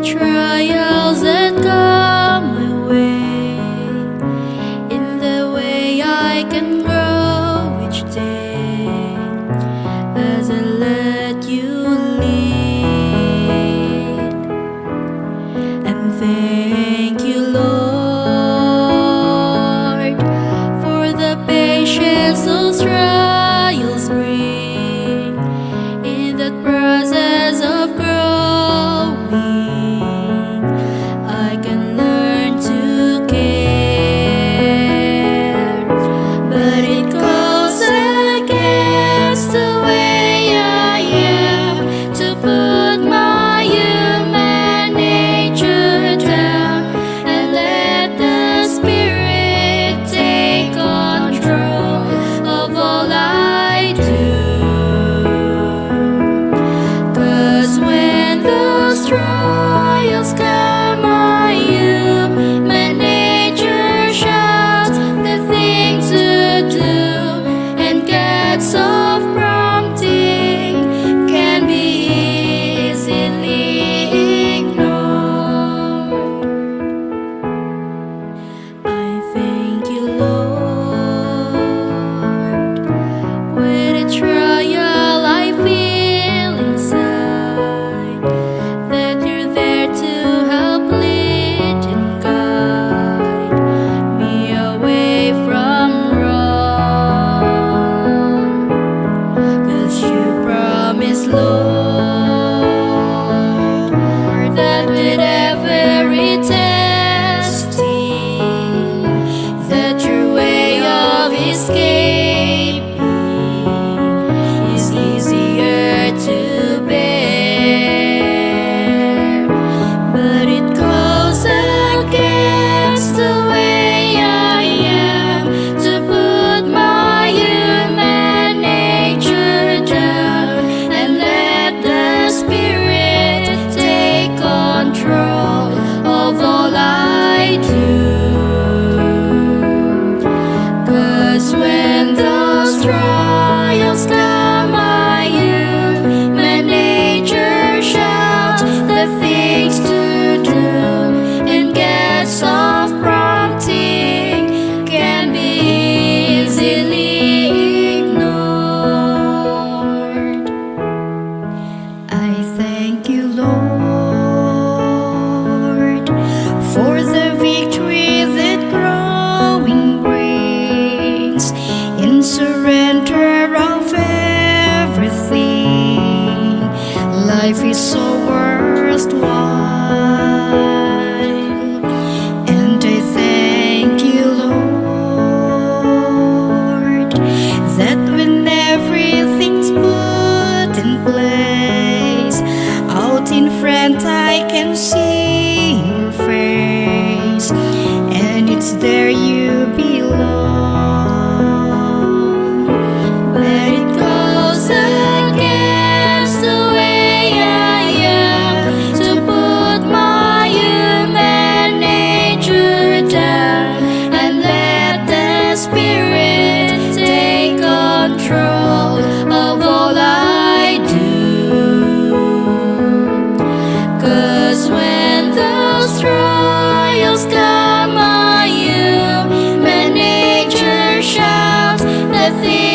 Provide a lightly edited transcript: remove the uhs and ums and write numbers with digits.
trials that come my way, in the way I can grow each day, as I let you lead. And thank you, Lord, for the patience those trials bring. In that process of growing, I can learn to care, but it goes against the way I am to put my human nature down and let the Spirit take control of all I do. 'Cause when those trials come, my human nature shouts the things to do, and God's soft prompting can be easily ignored. I thank you, Lord, when a trial I feel inside, that you're there to help lead and guide me away from wrong. 'Cause you promised, Lord, that with every testing, that your way of escaping is easier to bear. But it goes against the way I am to put my human nature down and let the Spirit take control of all I do. 'Cause when those trials come, my human nature shouts the things to do, and God's soft prompting can be easily ignored. I thank you, Lord, for the victory that growing brings, in surrender of everything. Life is so worthwhile, and I thank you, Lord, that when everything's put in place, out in front I can see your face, and it's there you belong. But it goes against the way I am to put my human nature down and let the Spirit take control of all I do. 'Cause when those trials come, my human nature shouts the things